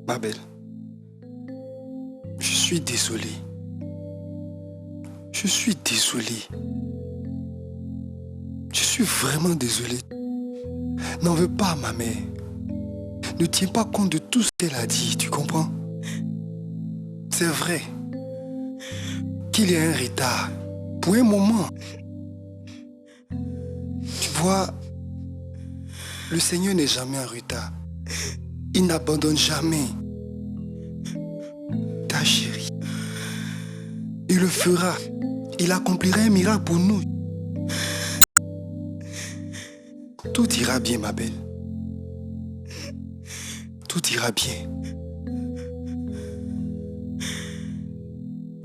Ma belle, je suis désolé. Je suis désolé. Je suis vraiment désolé. N'en veux pas, ma mère. Ne tiens pas compte de tout ce qu'elle a dit, tu comprends? C'est vrai qu'il y a un retard pour un moment. Tu vois, le Seigneur n'est jamais en retard. Il n'abandonne jamais ta chérie. Il le fera. Il accomplira un miracle pour nous. Tout ira bien, ma belle. Tout ira bien.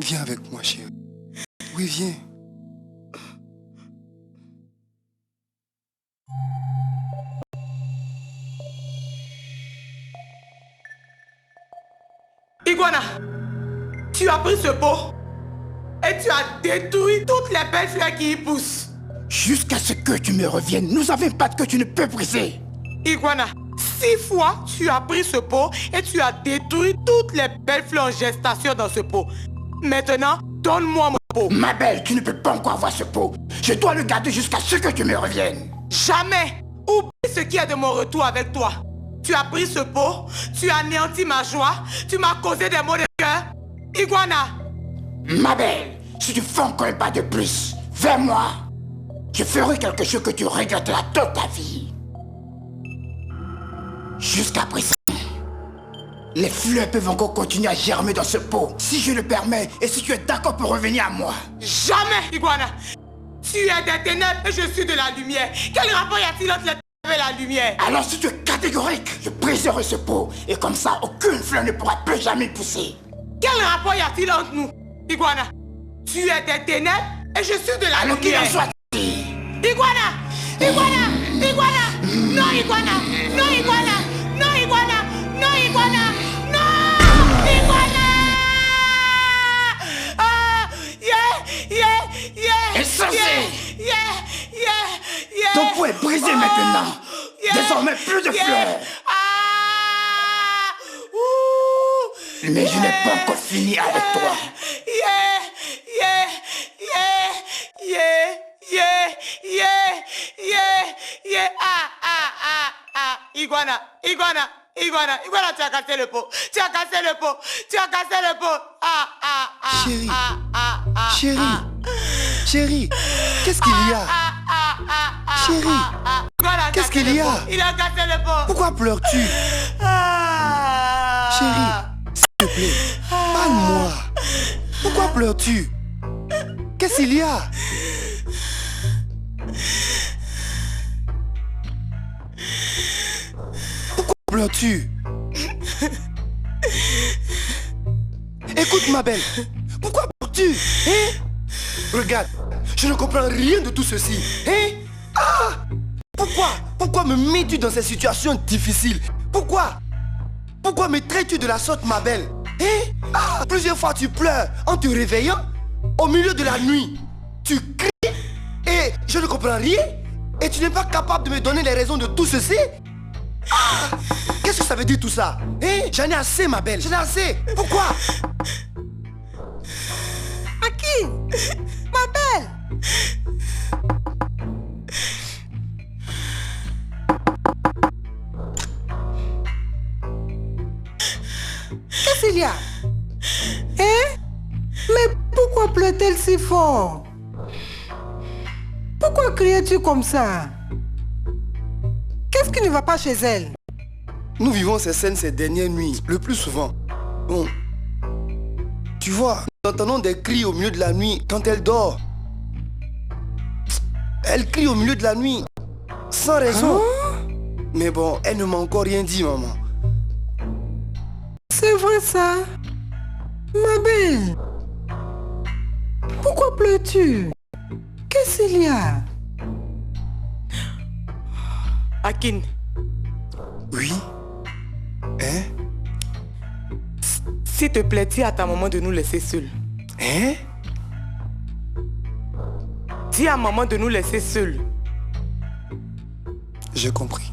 Viens avec moi, chérie. Oui, viens. Iguana, tu as pris ce pot et tu as détruit toutes les belles fleurs qui y poussent. Jusqu'à ce que tu me reviennes, nous avons pas que tu ne peux briser. Iguana, 6 fois tu as pris ce pot et tu as détruit toutes les belles fleurs en gestation dans ce pot. Maintenant, donne-moi mon pot. Ma belle, tu ne peux pas encore avoir ce pot. Je dois le garder jusqu'à ce que tu me reviennes. Jamais. Oublie ce qu'il y a de mon retour avec toi. Tu as pris ce pot, tu as anéanti ma joie, tu m'as causé des maux de cœur. Iguana. Ma belle, si tu fais encore un pas de plus vers moi, je ferai quelque chose que tu regretteras toute ta vie. Jusqu'à présent, les fleurs peuvent encore continuer à germer dans ce pot, si je le permets et si tu es d'accord pour revenir à moi. Jamais, Iguana. Tu es des ténèbres et je suis de la lumière. Quel rapport y a-t-il entre les ténèbres et la lumière? Alors si tu es catégorique, je briserai ce pot et comme ça, aucune fleur ne pourra plus jamais pousser. Quel rapport y a-t-il entre nous, Iguana? Tu es des ténèbres et je suis de la alors lumière. qu'il en soit. Iguana! Iguana! Iguana! Non, Iguana! Non, Iguana! Non, Iguana! Non, Iguana! Non! Iguana! Ah! Yeah! Insensé! Yeah! Ton pot est brisé maintenant. Désormais, plus de fleurs. Ah! Ouh! Mais je n'ai pas encore fini avec toi. Iguana, tu as cassé le pot. Tu as cassé le pot. Chérie, qu'est-ce qu'il y a? Chérie, qu'est-ce qu'il y a? Il a cassé le pot. Pourquoi pleures-tu? Chérie, s'il te plaît, parle-moi. Pourquoi pleures-tu? Qu'est-ce qu'il y a? Pourquoi pleures-tu? Écoute ma belle, pourquoi pleures-tu? Hein? Regarde, je ne comprends rien de tout ceci. Hein? Ah! Pourquoi me mets-tu dans ces situations difficiles? Pourquoi me traites-tu de la sorte, ma belle? Hein? Ah! Plusieurs fois tu pleures en te réveillant au milieu de la nuit. Tu cries et je ne comprends rien. Et tu n'es pas capable de me donner les raisons de tout ceci? Ah! Qu'est-ce que ça veut dire tout ça? Hein? J'en ai assez, ma belle, j'en ai assez. Pourquoi? Aki, ma belle. Qu'est-ce qu'il y a? Hein? Mais pourquoi pleure-t-elle si fort? Pourquoi criais-tu comme ça? Qu'est-ce qui ne va pas chez elle? Nous vivons ces scènes ces dernières nuits, le plus souvent. Bon, tu vois, nous entendons des cris au milieu de la nuit quand elle dort. Elle crie au milieu de la nuit, sans raison. Hein? Mais bon, elle ne m'a encore rien dit, maman. C'est vrai ça? Ma belle, pourquoi pleures-tu? Qu'est-ce qu'il y a? Akin. Oui? Hein? S'il te plaît, dis à ta maman de nous laisser seuls. Hein? Dis à maman de nous laisser seuls. J'ai compris.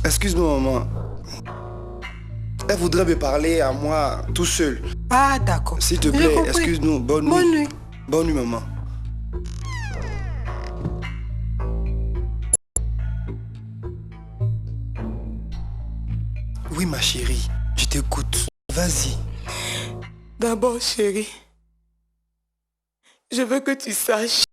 Excuse-moi, maman. Elle voudrait me parler à moi tout seul. Ah, d'accord. S'il te plaît, excuse-nous. Bonne nuit. Bonne nuit. Bonne nuit, maman. Oui, ma chérie, je t'écoute. Vas-y. D'abord, chérie, je veux que tu saches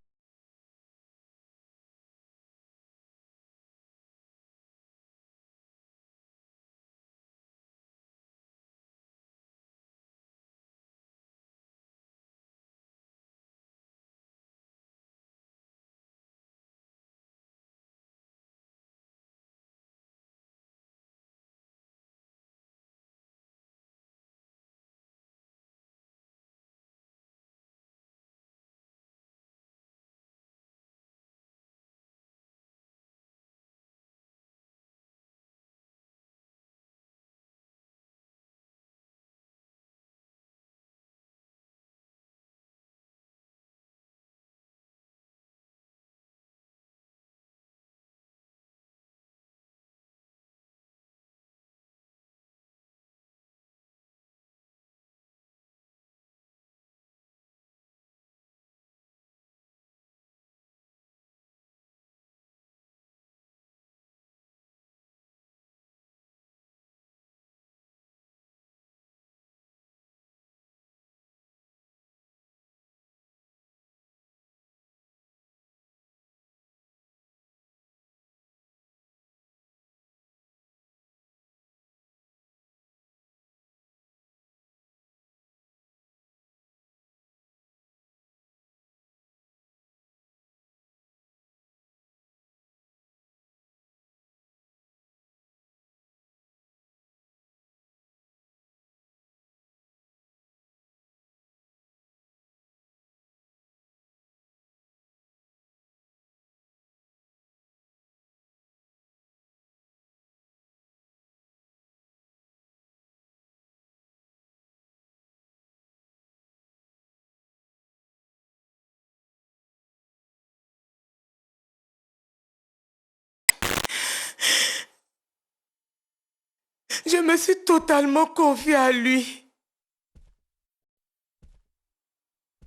je me suis totalement confiée à lui.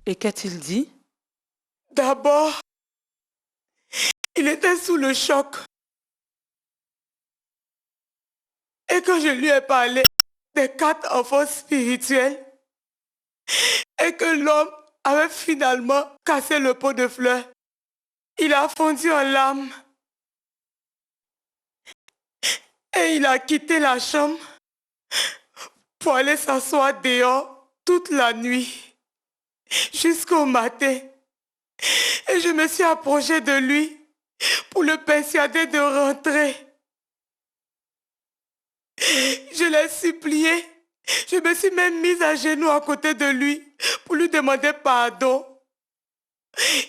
Et qu'a-t-il dit? D'abord, il était sous le choc. Et quand je lui ai parlé des 4 enfants spirituels et que l'homme avait finalement cassé le pot de fleurs, il a fondu en larmes. Et il a quitté la chambre pour aller s'asseoir dehors toute la nuit, jusqu'au matin. Et je me suis approchée de lui pour le persuader de rentrer. Je l'ai supplié. Je me suis même mise à genoux à côté de lui pour lui demander pardon.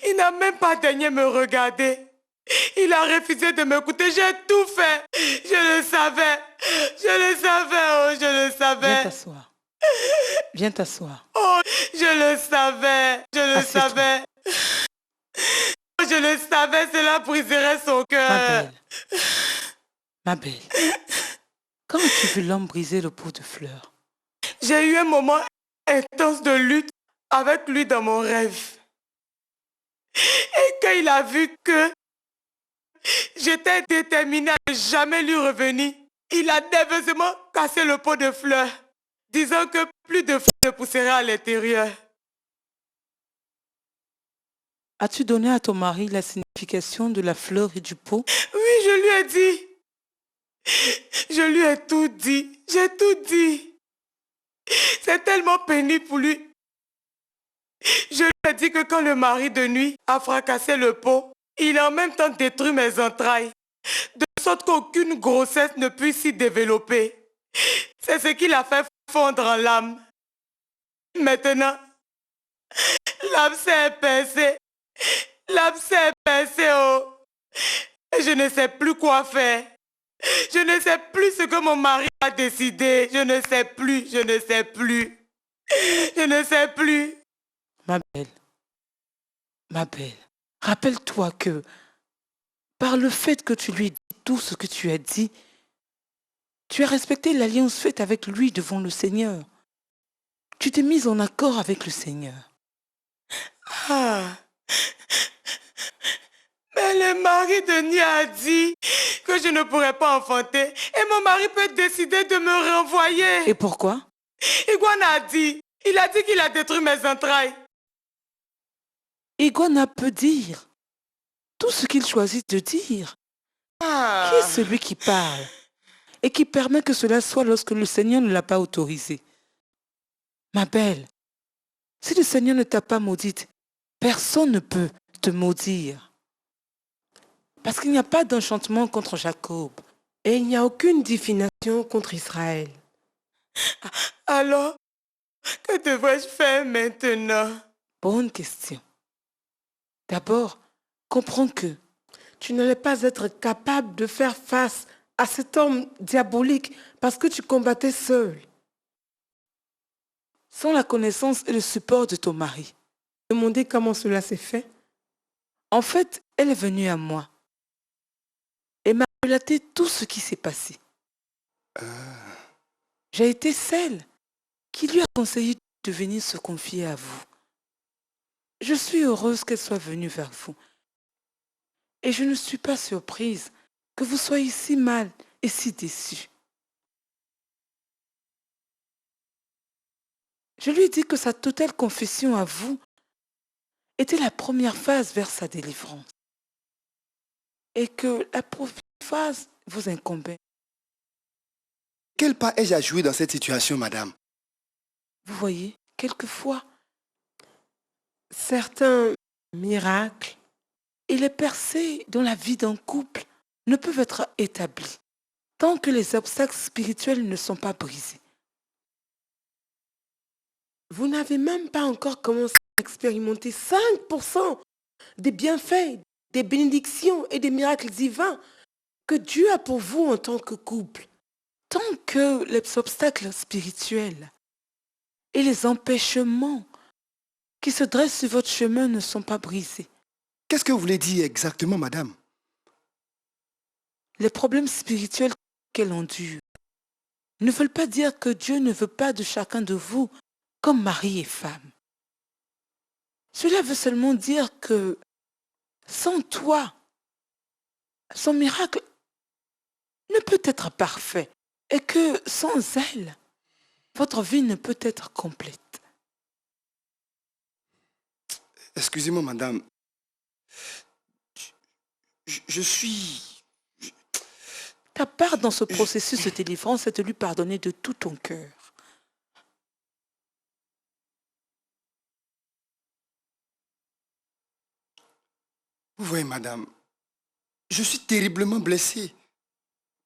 Il n'a même pas daigné me regarder. Il a refusé de m'écouter. J'ai tout fait. Je le savais. Je le savais. Oh, je le savais. Viens t'asseoir. Viens t'asseoir. Oh, je le savais. Je le Assieds-toi. savais. Je le savais. Cela briserait son Ma cœur. belle. Ma belle. Quand as-tu vu l'homme briser le pot de fleurs? J'ai eu un moment intense de lutte avec lui dans mon rêve. Et quand il a vu que j'étais déterminée à ne jamais lui revenir, il a nerveusement cassé le pot de fleurs, disant que plus de fleurs ne pousseraient à l'intérieur. As-tu donné à ton mari la signification de la fleur et du pot? Oui, je lui ai dit. Je lui ai tout dit. J'ai tout dit. C'est tellement pénible pour lui. Je lui ai dit que quand le mari de nuit a fracassé le pot, il a en même temps détruit mes entrailles, de sorte qu'aucune grossesse ne puisse s'y développer. C'est ce qui l'a fait fondre en larmes. Maintenant, l'abcès est pincé. L'abcès est pincé, oh. Et je ne sais plus quoi faire. Je ne sais plus ce que mon mari a décidé. Je ne sais plus, je ne sais plus. Je ne sais plus. Ma belle, rappelle-toi que par le fait que tu lui dis tout ce que tu as dit, Tu as respecté l'alliance faite avec lui devant le Seigneur. Tu t'es mise en accord avec le Seigneur. Ah. Mais le mari de Nia a dit que je ne pourrais pas enfanter et mon mari peut décider de me renvoyer. Et pourquoi? Iguana a dit, il a dit qu'il a détruit mes entrailles. Iguana peut dire tout ce qu'il choisit de dire. Ah. Qui est celui qui parle et qui permet que cela soit lorsque le Seigneur ne l'a pas autorisé? Ma belle, si le Seigneur ne t'a pas maudite, personne ne peut te maudire. Parce qu'il n'y a pas d'enchantement contre Jacob. Et il n'y a aucune divination contre Israël. Alors, que devrais-je faire maintenant? Bonne question. D'abord, comprends que tu n'allais pas être capable de faire face à cet homme diabolique parce que tu combattais seul. Sans la connaissance et le support de ton mari. Demandez comment cela s'est fait. En fait, elle est venue à moi et m'a relaté tout ce qui s'est passé. J'ai été celle qui lui a conseillé de venir se confier à vous. Je suis heureuse qu'elle soit venue vers vous. Et je ne suis pas surprise que vous soyez si mal et si déçus. Je lui ai dit que sa totale confession à vous était la première phase vers sa délivrance. Et que la prochaine phase vous incombait. Quel pas ai-je à jouer dans cette situation, madame? Vous voyez, quelquefois, certains miracles et les percées dans la vie d'un couple ne peuvent être établis tant que les obstacles spirituels ne sont pas brisés. Vous n'avez même pas encore commencé à expérimenter 5% des bienfaits, des bénédictions et des miracles divins que Dieu a pour vous en tant que couple. Tant que les obstacles spirituels et les empêchements qui se dressent sur votre chemin ne sont pas brisés. Qu'est-ce que vous voulez dire exactement, madame? Les problèmes spirituels qu'elle endure ne veulent pas dire que Dieu ne veut pas de chacun de vous comme mari et femme. Cela veut seulement dire que sans toi, son miracle ne peut être parfait et que sans elle, votre vie ne peut être complète. Excusez-moi, madame. Je suis... Ta part dans ce processus de délivrance est de lui pardonner de tout ton cœur. Vous voyez, madame, je suis terriblement blessé,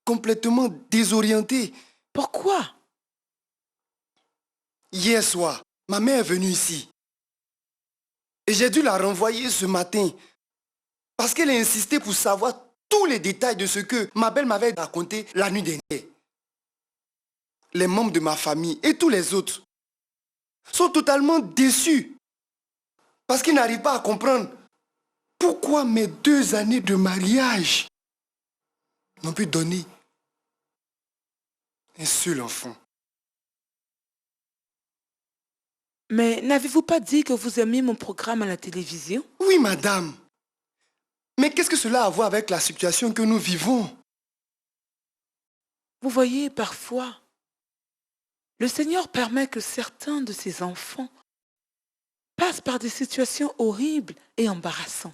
complètement désorienté. Pourquoi? Hier soir, ma mère est venue ici. Et j'ai dû la renvoyer ce matin parce qu'elle a insisté pour savoir tous les détails de ce que ma belle m'avait raconté la nuit dernière. Les membres de ma famille et tous les autres sont totalement déçus parce qu'ils n'arrivent pas à comprendre pourquoi mes 2 années de mariage n'ont pu donner un seul enfant. Mais n'avez-vous pas dit que vous aimiez mon programme à la télévision? Oui, madame. Mais qu'est-ce que cela a à voir avec la situation que nous vivons? Vous voyez, parfois, le Seigneur permet que certains de ses enfants passent par des situations horribles et embarrassantes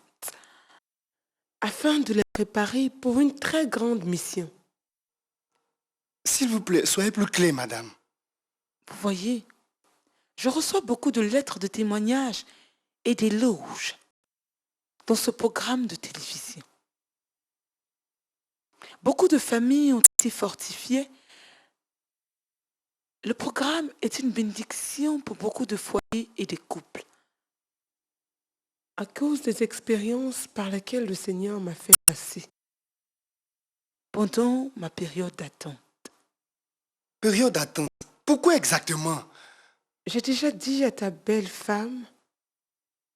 afin de les préparer pour une très grande mission. S'il vous plaît, soyez plus clair, madame. Vous voyez, je reçois beaucoup de lettres de témoignages et d'éloges dans ce programme de télévision. Beaucoup de familles ont été fortifiées. Le programme est une bénédiction pour beaucoup de foyers et de couples. À cause des expériences par lesquelles le Seigneur m'a fait passer. Pendant ma période d'attente. Période d'attente. Pourquoi exactement? J'ai déjà dit à ta belle femme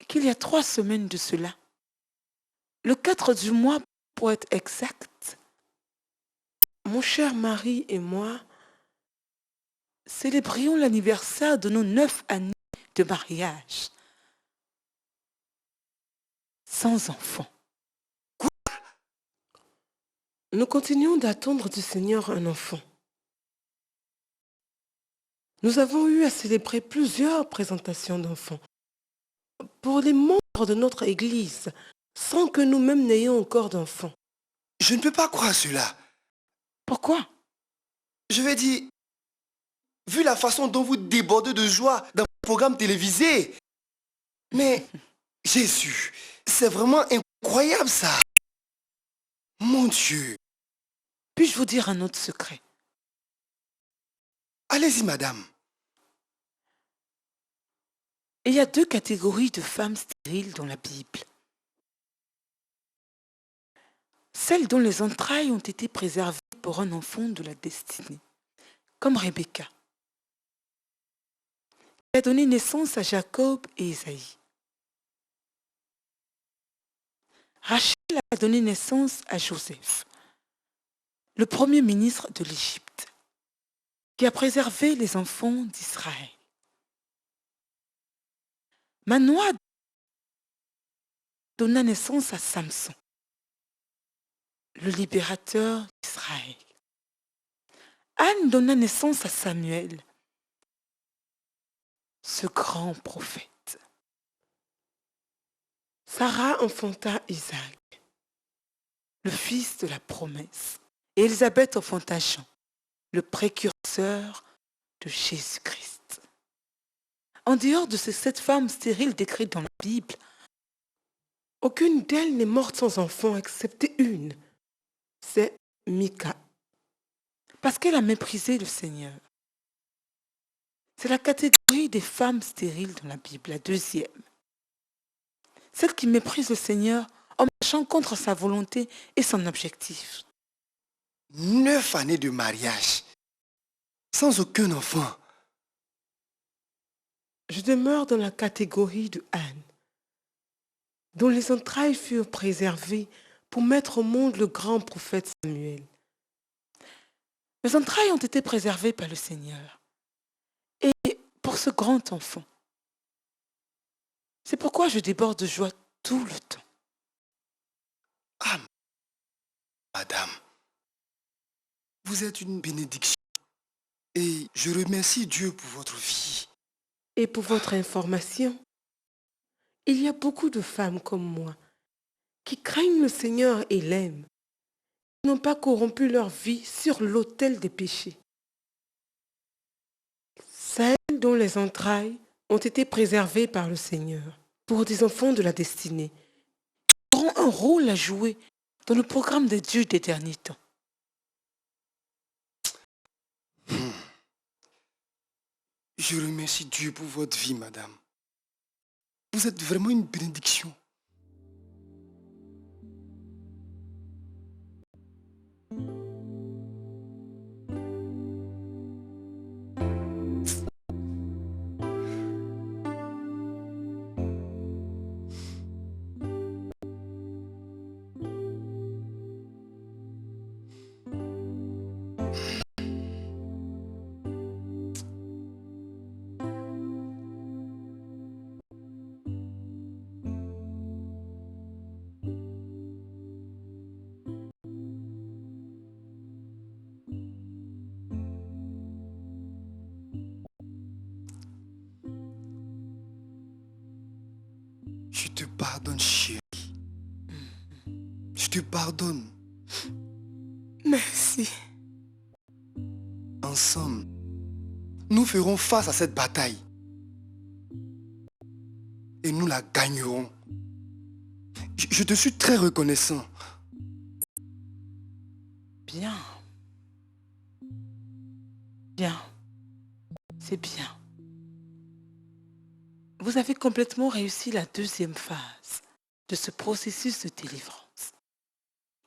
qu'il y a 3 semaines de cela, le 4 du mois pour être exact, mon Mon cher mari et moi célébrions l'anniversaire de nos 9 années de mariage, sans enfants. Nous continuons d'attendre du Seigneur un enfant. Nous avons eu à célébrer plusieurs présentations d'enfants pour les membres de notre Église, sans que nous-mêmes n'ayons encore d'enfants. Je ne peux pas croire cela. Pourquoi? Je vais dire, vu la façon dont vous débordez de joie dans vos programmes télévisés. Mais, Jésus, c'est vraiment incroyable ça. Mon Dieu. Puis-je vous dire un autre secret? Allez-y, madame. Il y a 2 catégories de femmes stériles dans la Bible. Celles dont les entrailles ont été préservées pour un enfant de la destinée, comme Rebecca, qui a donné naissance à Jacob et Isaïe. Rachel a donné naissance à Joseph, le premier ministre de l'Égypte, qui a préservé les enfants d'Israël. Manoah donna naissance à Samson, le libérateur d'Israël. Anne donna naissance à Samuel, ce grand prophète. Sarah enfanta Isaac, le fils de la promesse, et Élisabeth enfanta Jean, le précurseur de Jésus-Christ. En dehors de ces 7 femmes stériles décrites dans la Bible, aucune d'elles n'est morte sans enfant excepté une. C'est Mika, parce qu'elle a méprisé le Seigneur. C'est la catégorie des femmes stériles dans la Bible, la deuxième. Celle qui méprise le Seigneur en marchant contre sa volonté et son objectif. 9 années de mariage, sans aucun enfant. Je demeure dans la catégorie de Anne, dont les entrailles furent préservées pour mettre au monde le grand prophète Samuel. Les entrailles ont été préservées par le Seigneur. Et pour ce grand enfant, c'est pourquoi je déborde de joie tout le temps. Ah, madame, vous êtes une bénédiction. Et je remercie Dieu pour votre vie. Et pour votre information, il y a beaucoup de femmes comme moi qui craignent le Seigneur et l'aiment, qui n'ont pas corrompu leur vie sur l'autel des péchés. Celles dont les entrailles ont été préservées par le Seigneur pour des enfants de la destinée, qui auront un rôle à jouer dans le programme de Dieu des derniers temps. Je remercie Dieu pour votre vie, madame. Vous êtes vraiment une bénédiction. Je te pardonne, chérie. Je te pardonne. Merci. Ensemble, nous ferons face à cette bataille. Et nous la gagnerons. Je te suis très reconnaissant. Bien. Bien. C'est bien. Vous avez complètement réussi la deuxième phase de ce processus de délivrance.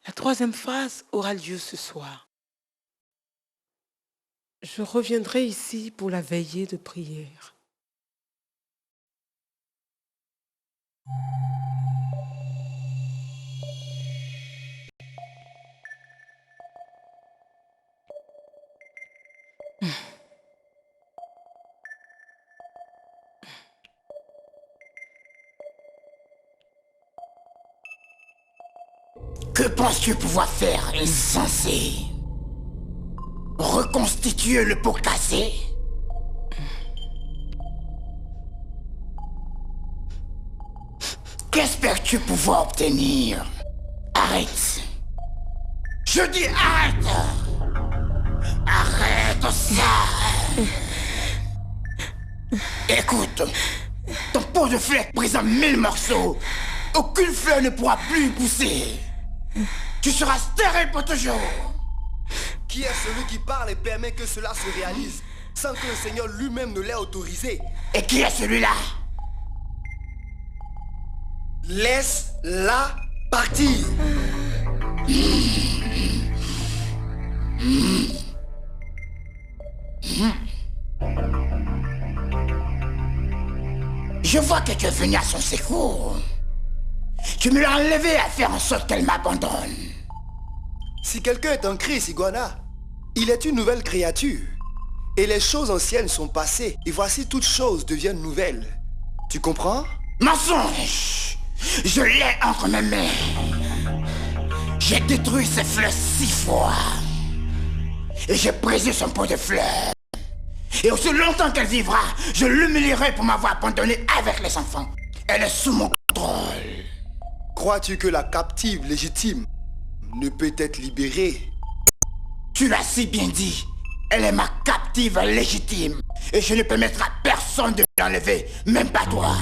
La troisième phase aura lieu ce soir. Je reviendrai ici pour la veillée de prière. Que penses-tu pouvoir faire, insensé? Reconstituer le pot cassé? Qu'espères-tu pouvoir obtenir? Arrête. Je dis arrête. Arrête ça. Écoute, ton pot de fleurs est brisé en 1000 morceaux. Aucune fleur ne pourra plus y pousser. Tu seras stérile pour toujours. Qui est celui qui parle et permet que cela se réalise sans que le Seigneur lui-même ne l'ait autorisé? Et qui est celui-là? Laisse-la partir. Je vois que tu es venu à son secours. Tu me l'as enlevé à faire en sorte qu'elle m'abandonne. Si quelqu'un est en Christ, Iguana, il est une nouvelle créature. Et les choses anciennes sont passées. Et voici toutes choses deviennent nouvelles. Tu comprends? Mensonge! Je l'ai entre mes mains. J'ai détruit ses fleurs 6 fois. Et j'ai brisé son pot de fleurs. Et aussi longtemps qu'elle vivra, je l'humilierai pour m'avoir abandonné avec les enfants. Elle est sous mon contrôle. Crois-tu que la captive légitime ne peut être libérée? Tu l'as si bien dit. Elle est ma captive légitime. Et je ne permettrai à personne de l'enlever, même pas toi.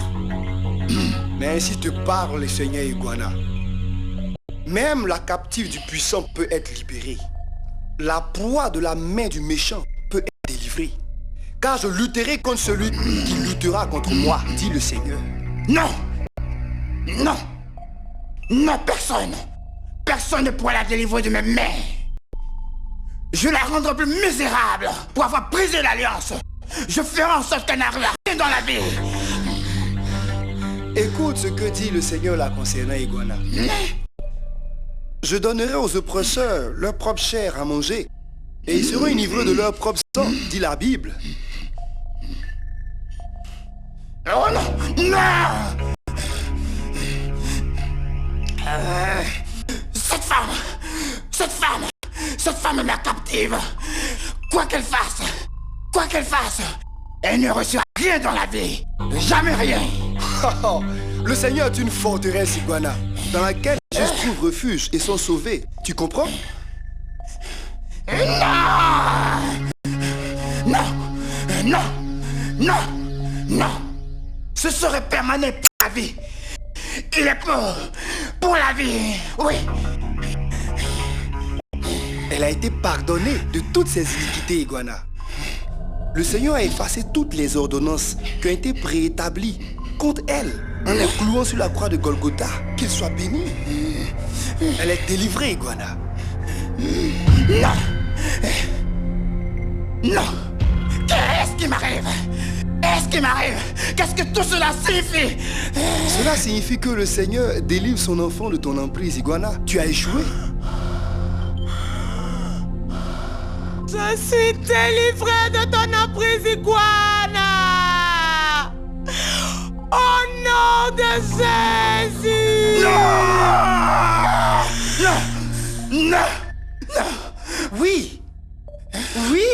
Mais ainsi te parle le Seigneur Iguana. Même la captive du puissant peut être libérée. La proie de la main du méchant peut être délivrée. Car je lutterai contre celui qui luttera contre moi, dit le Seigneur. Non! Non! Non, personne! Personne ne pourra la délivrer de mes mains. Je la rendrai plus misérable pour avoir brisé l'alliance. Je ferai en sorte qu'elle n'arrive à rien dans la vie. Écoute ce que dit le Seigneur la concernant, Iguana. Je donnerai aux oppresseurs leur propre chair à manger, et ils seront enivrés de leur propre sang, dit la Bible. Oh non! Non! Cette femme est ma captive. Quoi qu'elle fasse, elle ne reçoit rien dans la vie. Jamais rien. Le Seigneur est une forteresse, Iguana, dans laquelle les justes trouvent refuge et sont sauvés. Tu comprends? Non! Non! Non! Non! Ce serait permanent pour la vie. Il est pour la vie, oui. Elle a été pardonnée de toutes ses iniquités, Iguana. Le Seigneur a effacé toutes les ordonnances qui ont été préétablies contre elle en la clouant sur la croix de Golgotha. Qu'il soit béni. Elle est délivrée, Iguana. Non! Non! Qu'est-ce qui m'arrive? Qu'est-ce que tout cela signifie? Cela signifie que le Seigneur délivre son enfant de ton emprise, Iguana. Tu as échoué. Je suis délivré de ton emprise, Iguana. Au nom de Jésus. Non! Non! Non! Oui. Oui.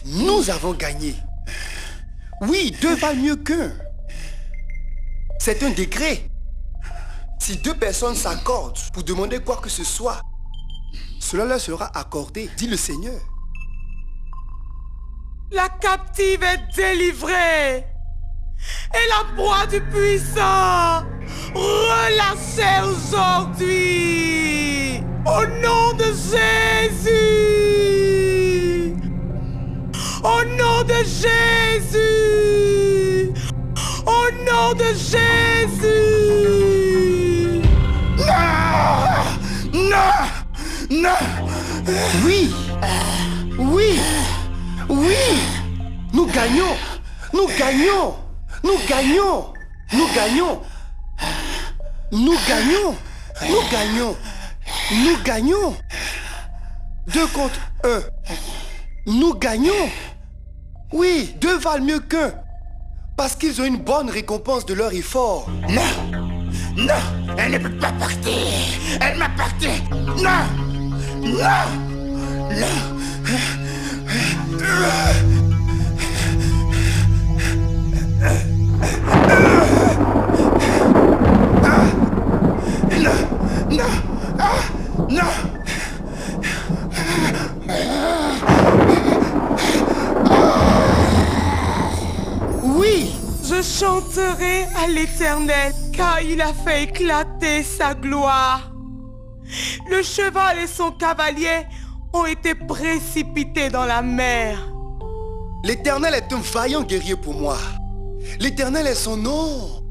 Nous avons gagné. Oui, 2 valent mieux qu'un. C'est un décret. Si 2 personnes s'accordent pour demander quoi que ce soit, cela leur sera accordé, dit le Seigneur. La captive est délivrée. Et la proie du puissant relâchée aujourd'hui. Au nom de Jésus. Au nom de Jésus. Au nom de Jésus. Non! Non! Non! Oui. Oui. Oui. Nous gagnons. Nous gagnons. Nous gagnons. Nous gagnons. Nous gagnons. Nous gagnons. Nous gagnons. 2 contre 1. Nous gagnons. Oui, 2 valent mieux qu'un. Parce qu'ils ont une bonne récompense de leur effort. Non! Non, elle ne peut pas partir. Elle m'appartient. Non. Non. Non. Oui. Je chanterai à l'Éternel, car il a fait éclater sa gloire. Le cheval et son cavalier ont été précipités dans la mer. L'Éternel est un vaillant guerrier pour moi. L'Éternel est son nom.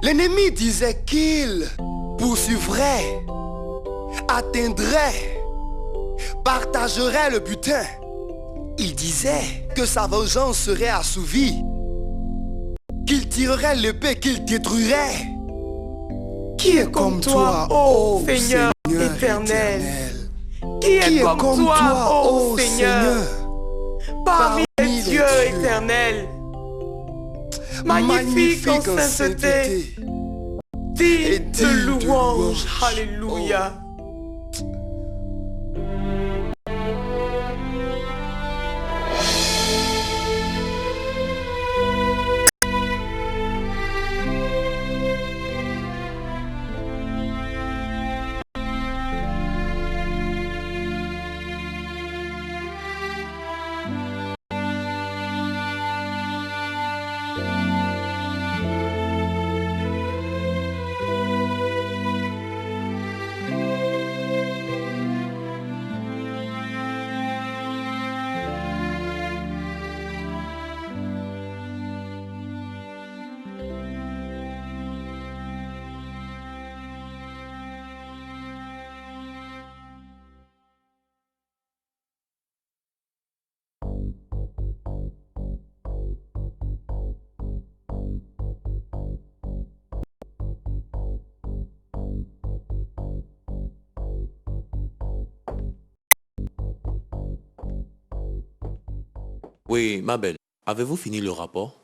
L'ennemi disait qu'il poursuivrait, atteindrait, partagerait le butin. Il disait que sa vengeance serait assouvie, qu'il tirerait l'épée, qu'il détruirait. Qui est comme toi, ô Seigneur éternel? Qui est comme toi, ô Seigneur, parmi les dieux éternels? Magnifique en sainteté, digne de louange. Alléluia. Oui, ma belle, avez-vous fini le rapport?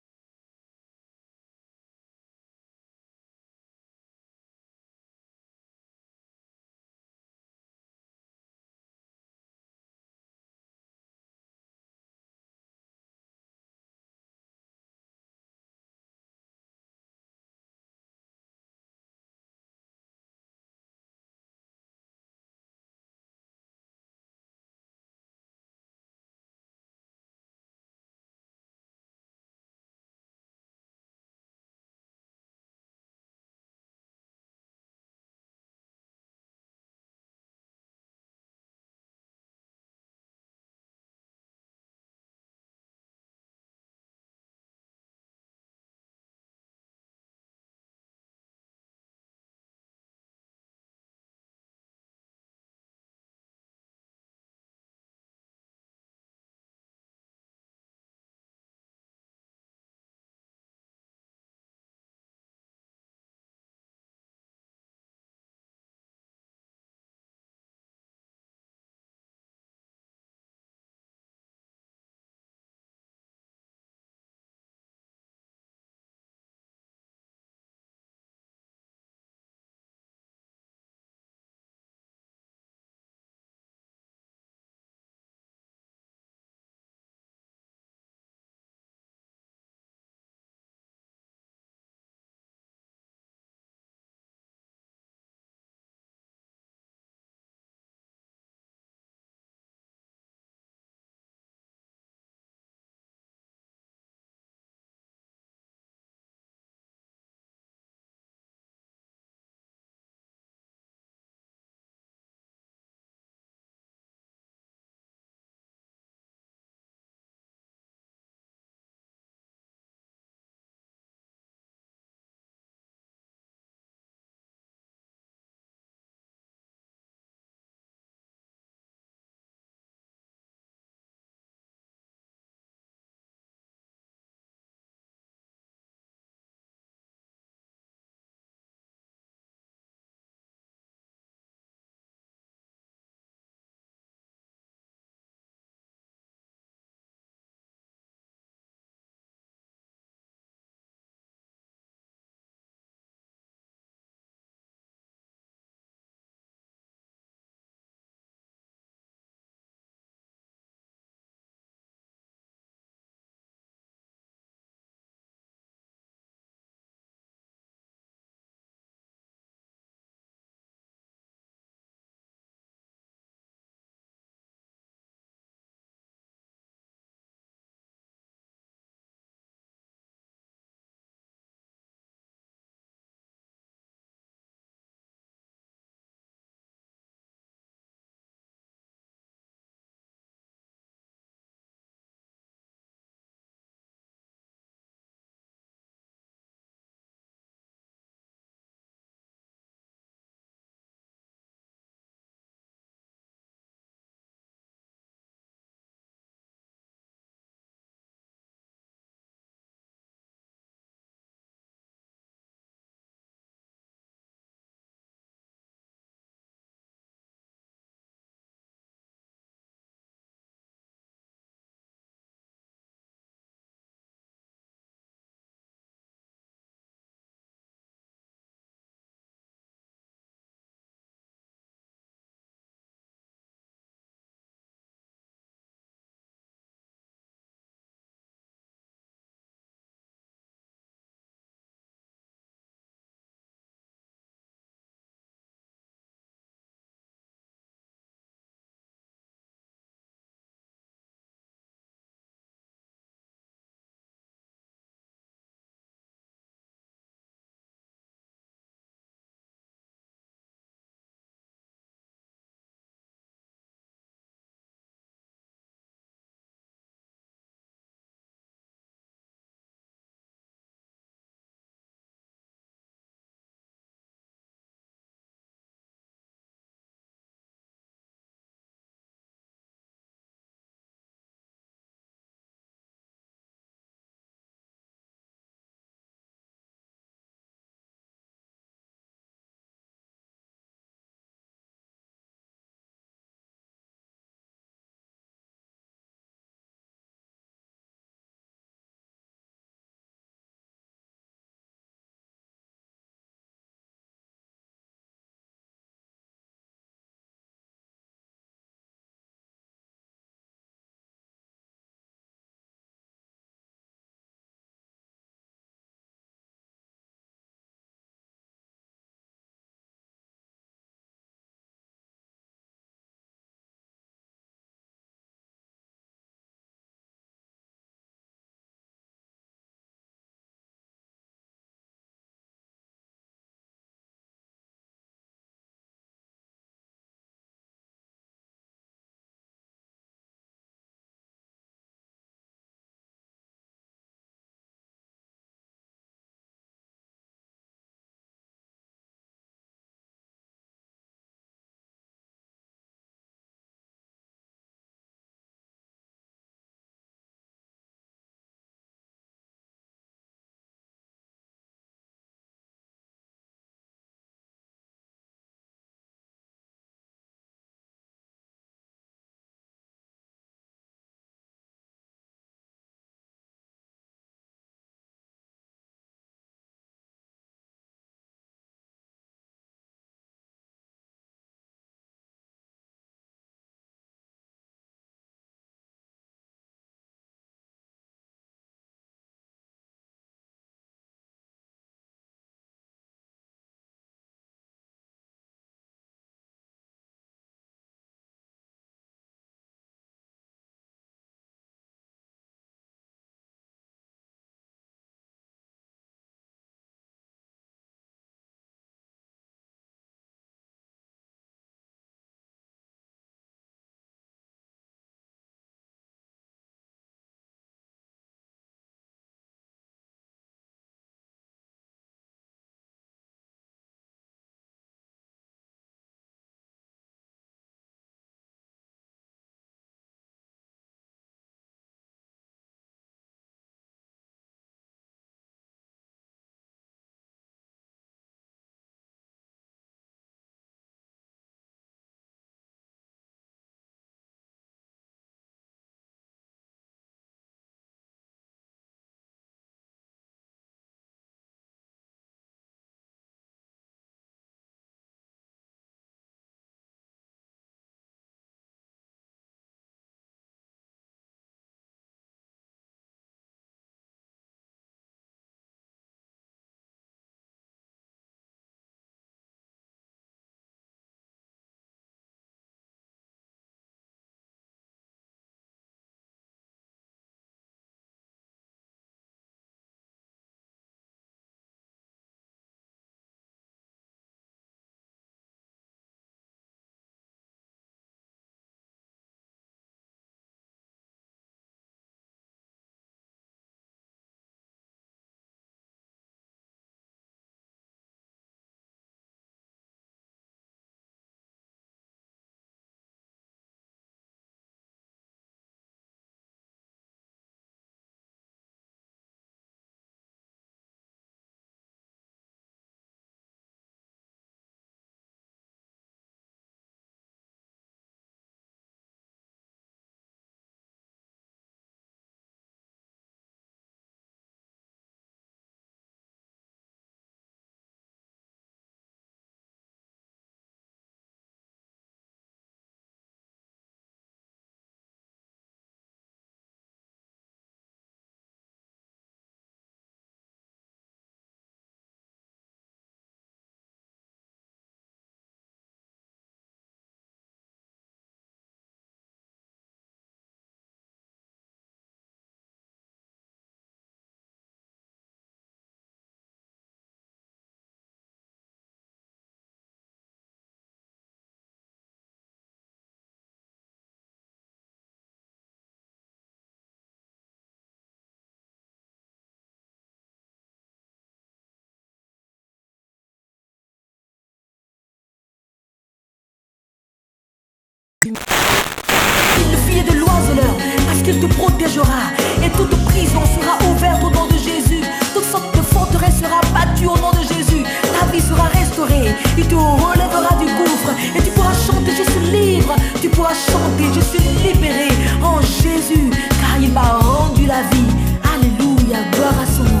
Le filet de l'oiseleur, parce qu'il te protégera. Et toute prison sera ouverte au nom de Jésus. Toute sorte de forteresse sera battue au nom de Jésus. Ta vie sera restaurée. Il te relèvera du gouffre. Et tu pourras chanter, je suis libre. Tu pourras chanter, je suis libéré en Jésus. Car il m'a rendu la vie. Alléluia, gloire à son nom.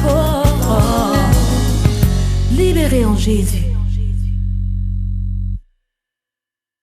Oh, oh. Libéré en Jésus.